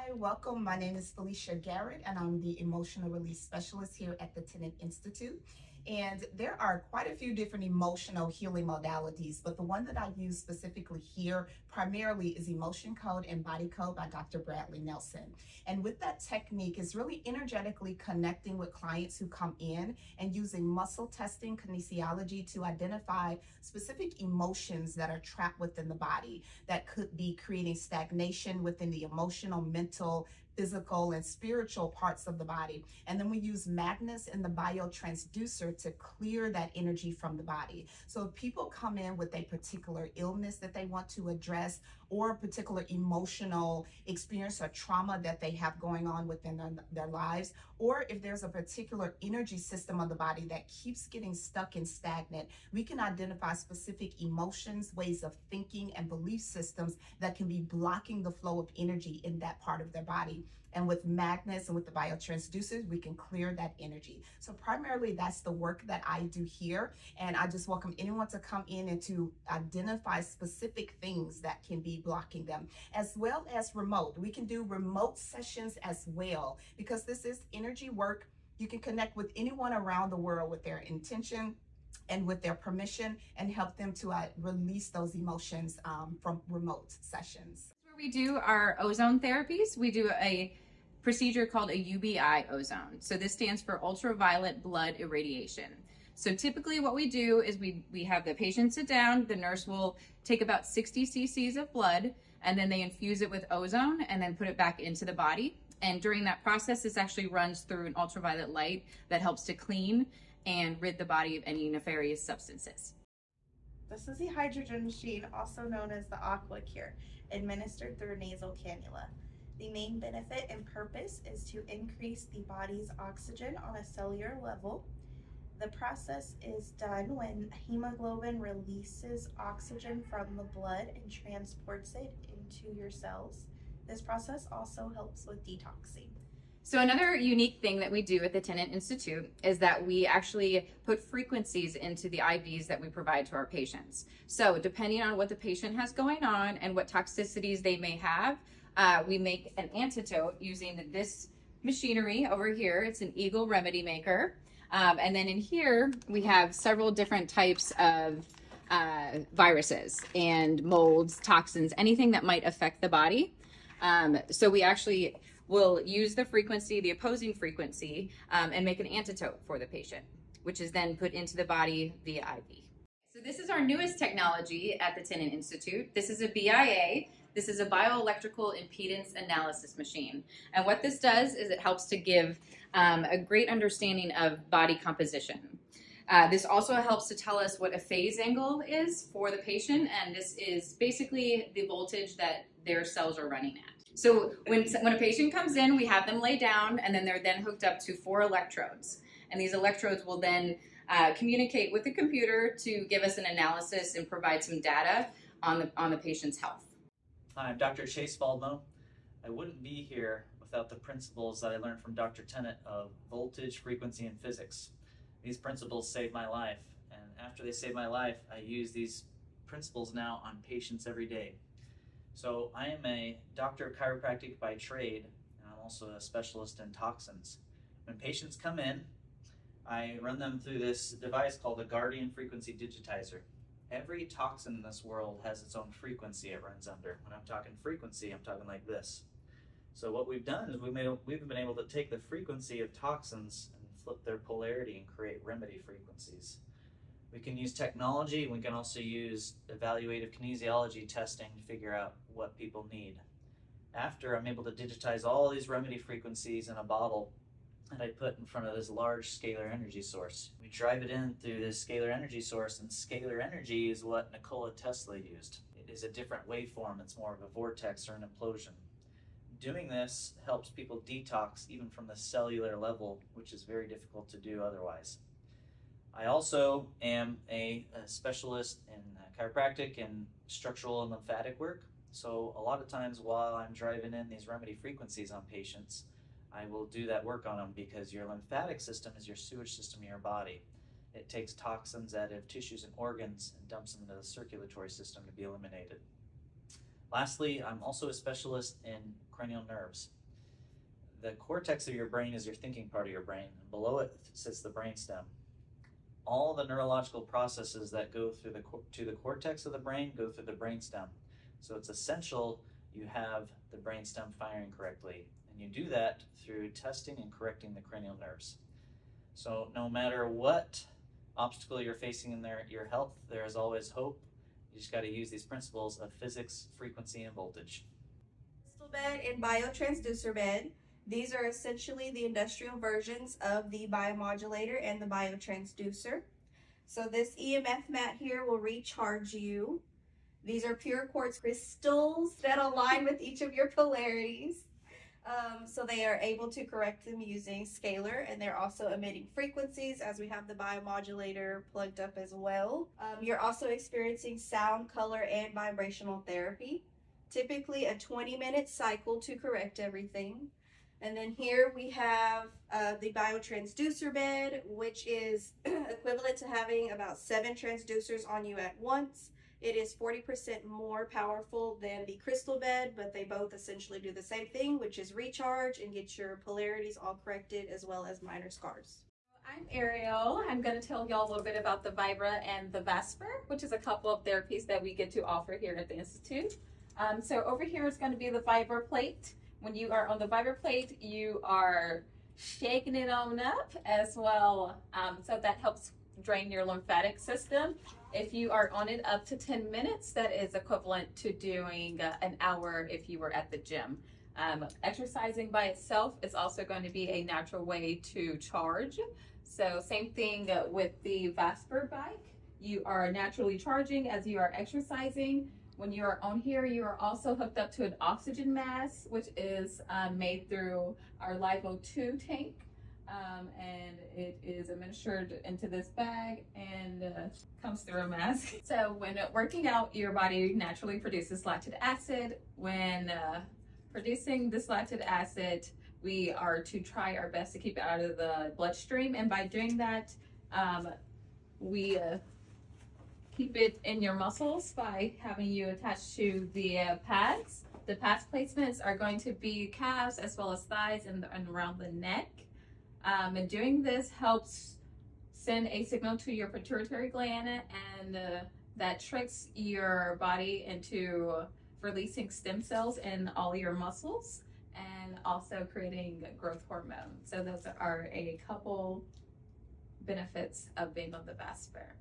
Hi, welcome. My name is Felicia Garrett, and I'm the Emotional Release Specialist here at the Tennant Institute. And there are quite a few different emotional healing modalities, but the one that I use specifically here primarily is Emotion Code and Body Code by Dr. Bradley Nelson. And with that technique, is really energetically connecting with clients who come in and using muscle testing, kinesiology to identify specific emotions that are trapped within the body that could be creating stagnation within the emotional, mental, physical, and spiritual parts of the body. And then we use magnets in the biotransducer to clear that energy from the body. So if people come in with a particular illness that they want to address, or a particular emotional experience or trauma that they have going on within their lives, or if there's a particular energy system of the body that keeps getting stuck and stagnant, we can identify specific emotions, ways of thinking, and belief systems that can be blocking the flow of energy in that part of their body. And with magnets and with the biotransducers, we can clear that energy. So primarily that's the work that I do here. And I just welcome anyone to come in and to identify specific things that can be blocking them, as well as remote. We can do remote sessions as well, because this is energy work. You can connect with anyone around the world with their intention and with their permission, and help them to release those emotions from remote sessions. Where we do our ozone therapies, we do a procedure called a UBI ozone. So this stands for ultraviolet blood irradiation. So typically what we do is we have the patient sit down, the nurse will take about 60 cc's of blood, and then they infuse it with ozone and then put it back into the body. And during that process, this actually runs through an ultraviolet light that helps to clean and rid the body of any nefarious substances. This is the hydrogen machine, also known as the Aqua Cure, administered through a nasal cannula. The main benefit and purpose is to increase the body's oxygen on a cellular level. The process is done when hemoglobin releases oxygen from the blood and transports it into your cells. This process also helps with detoxing. So another unique thing that we do at the Tennant Institute is that we actually put frequencies into the IVs that we provide to our patients. So depending on what the patient has going on and what toxicities they may have, we make an antidote using this machinery over here. It's an Eagle Remedy Maker. And then in here, we have several different types of viruses and molds, toxins, anything that might affect the body. So we actually will use the frequency, the opposing frequency, and make an antidote for the patient, which is then put into the body via IV. So this is our newest technology at the Tennant Institute. This is a BIA. This is a bioelectrical impedance analysis machine. And what this does is it helps to give a great understanding of body composition. This also helps to tell us what a phase angle is for the patient, and this is basically the voltage that their cells are running at. So when a patient comes in, we have them lay down, and then they're then hooked up to 4 electrodes. And these electrodes will then communicate with the computer to give us an analysis and provide some data on the patient's health. Hi, I'm Dr. Chase Baldmo. I wouldn't be here without the principles that I learned from Dr. Tennant of voltage, frequency, and physics. These principles saved my life, and after they saved my life, I use these principles now on patients every day. So I am a doctor of chiropractic by trade, and I'm also a specialist in toxins. When patients come in, I run them through this device called a Guardian Frequency Digitizer. Every toxin in this world has its own frequency it runs under. When I'm talking frequency, I'm talking like this. So what we've done is we've been able to take the frequency of toxins and flip their polarity and create remedy frequencies. We can use technology, and we can also use evaluative kinesiology testing to figure out what people need. After, I'm able to digitize all these remedy frequencies in a bottle that I put in front of this large scalar energy source. We drive it in through this scalar energy source, and scalar energy is what Nikola Tesla used. It is a different waveform. It's more of a vortex or an implosion. Doing this helps people detox even from the cellular level, which is very difficult to do otherwise. I also am a specialist in chiropractic and structural and lymphatic work. So a lot of times while I'm driving in these remedy frequencies on patients, I will do that work on them, because your lymphatic system is your sewage system in your body. It takes toxins out of tissues and organs and dumps them into the circulatory system to be eliminated. Lastly, I'm also a specialist in cranial nerves. The cortex of your brain is your thinking part of your brain, and below it sits the brainstem. All the neurological processes that go through to the cortex of the brain go through the brainstem. So it's essential you have the brainstem firing correctly, and you do that through testing and correcting the cranial nerves. So no matter what obstacle you're facing in your health, there is always hope. You just got to use these principles of physics, frequency, and voltage. Crystal bed and biotransducer bed. These are essentially the industrial versions of the biomodulator and the biotransducer. So this EMF mat here will recharge you. These are pure quartz crystals that align with each of your polarities. So they are able to correct them using scalar, and they're also emitting frequencies as we have the biomodulator plugged up as well. You're also experiencing sound, color, and vibrational therapy. Typically a 20-minute cycle to correct everything. And then here we have the biotransducer bed, which is equivalent to having about 7 transducers on you at once. It is 40% more powerful than the crystal bed, but they both essentially do the same thing, which is recharge and get your polarities all corrected as well as minor scars. I'm Ariel. I'm going to tell y'all a little bit about the Vibra and the Vesper, which is a couple of therapies that we get to offer here at the Institute. So over here is going to be the Vibra plate. When you are on the Vibra plate, you are shaking it on up as well. So that helps drain your lymphatic system. If you are on it up to 10 minutes, that is equivalent to doing an hour if you were at the gym. Exercising by itself is also going to be a natural way to charge. So same thing with the Vesper bike. You are naturally charging as you are exercising. When you are on here, you are also hooked up to an oxygen mask, which is made through our LiVo2 tank. And it is administered into this bag and comes through a mask. So when working out, your body naturally produces lactic acid. When producing this lactic acid, we are to try our best to keep it out of the bloodstream. And by doing that, we keep it in your muscles by having you attached to the pads. The pads placements are going to be calves as well as thighs and around the neck. And doing this helps send a signal to your pituitary gland, and that tricks your body into releasing stem cells in all your muscles and also creating growth hormone. So those are a couple benefits of being on the Vesper.